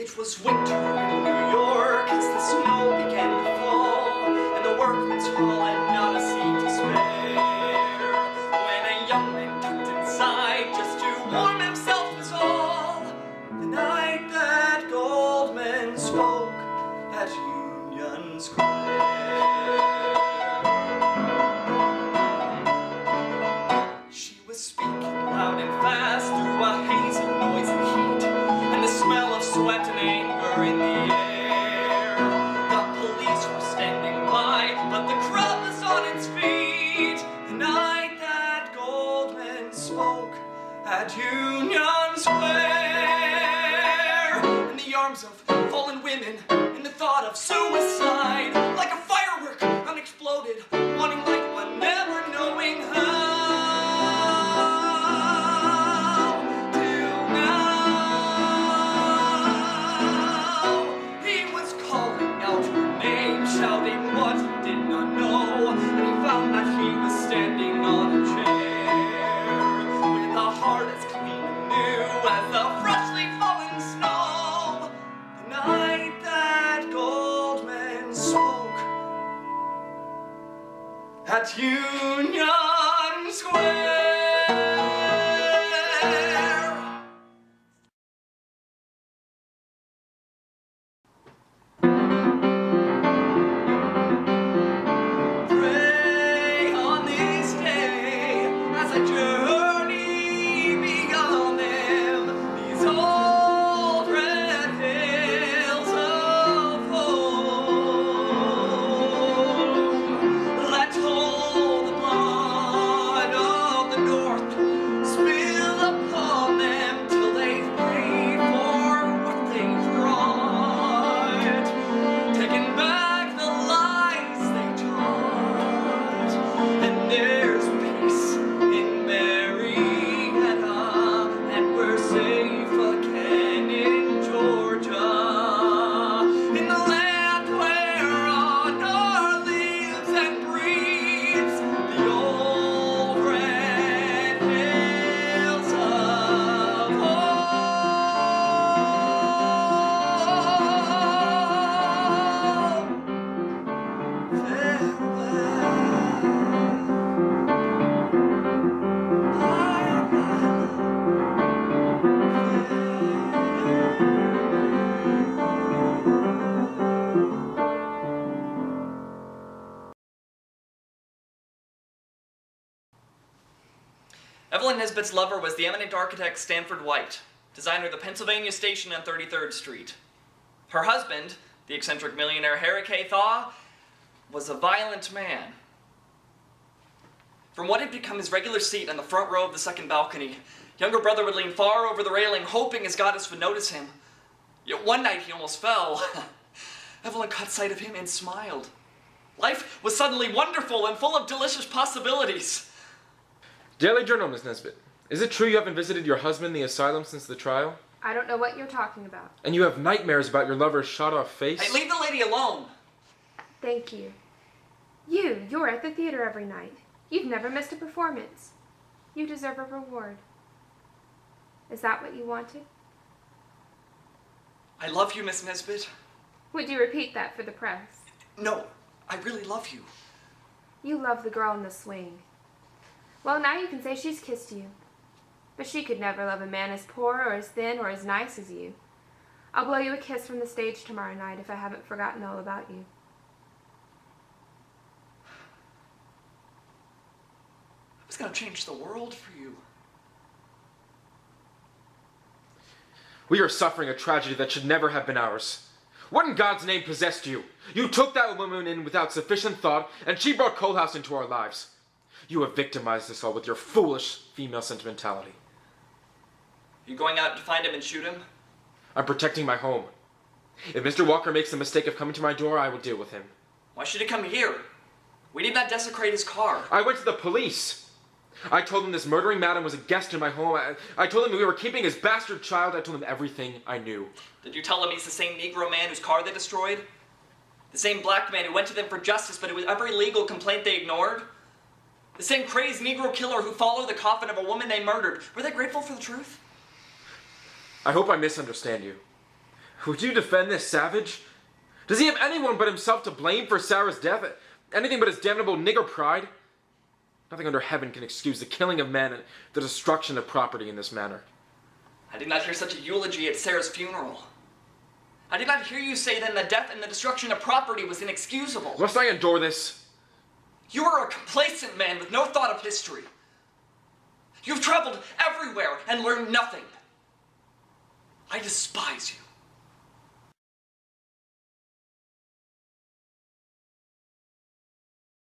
It was winter in New York as the snow began to fall, and the workman's hall had not a seat to spare. When a young man tucked inside just to warm himself was all, the night that Goldman spoke at Union Square. She was speaking loud and fast through a haze of noise and heat, and the smell of sweat and anger in the air. The police were standing by, but the crowd was on its feet. The night that Goldman spoke at Union Square. In the arms of fallen women, in the thought of suicide, like a firework unexploded, wanting light but never knowing how. Shouting what he did not know, and he found that he was standing on a chair with a heart as clean and new as the freshly fallen snow. The night that Goldman spoke at Union Square. Evelyn Nisbet's lover was the eminent architect Stanford White, designer of the Pennsylvania Station on 33rd Street. Her husband, the eccentric millionaire Harry K. Thaw, was a violent man. From what had become his regular seat on the front row of the second balcony, younger brother would lean far over the railing, hoping his goddess would notice him. Yet one night he almost fell. Evelyn caught sight of him and smiled. Life was suddenly wonderful and full of delicious possibilities. Daily Journal, Miss Nesbit. Is it true you haven't visited your husband in the asylum since the trial? I don't know what you're talking about. And you have nightmares about your lover's shot-off face? Hey, leave the lady alone! Thank you. You're at the theater every night. You've never missed a performance. You deserve a reward. Is that what you wanted? I love you, Miss Nesbit. Would you repeat that for the press? No, I really love you. You love the girl in the swing. Well, now you can say she's kissed you. But she could never love a man as poor or as thin or as nice as you. I'll blow you a kiss from the stage tomorrow night if I haven't forgotten all about you. I was going to change the world for you. We are suffering a tragedy that should never have been ours. What in God's name possessed you? You took that woman in without sufficient thought, and she brought Coalhouse into our lives. You have victimized us all with your foolish female sentimentality. You going out to find him and shoot him? I'm protecting my home. If Mr. Walker makes the mistake of coming to my door, I will deal with him. Why should he come here? We did not desecrate his car. I went to the police. I told them this murdering madam was a guest in my home. I told them we were keeping his bastard child. I told them everything I knew. Did you tell them he's the same Negro man whose car they destroyed? The same black man who went to them for justice, but it was every legal complaint they ignored? The same crazed Negro killer who followed the coffin of a woman they murdered. Were they grateful for the truth? I hope I misunderstand you. Would you defend this savage? Does he have anyone but himself to blame for Sarah's death? Anything but his damnable nigger pride? Nothing under heaven can excuse the killing of men and the destruction of property in this manner. I did not hear such a eulogy at Sarah's funeral. I did not hear you say then the death and the destruction of property was inexcusable. Must I endure this? You are a complacent man with no thought of history. You've traveled everywhere and learned nothing. I despise you.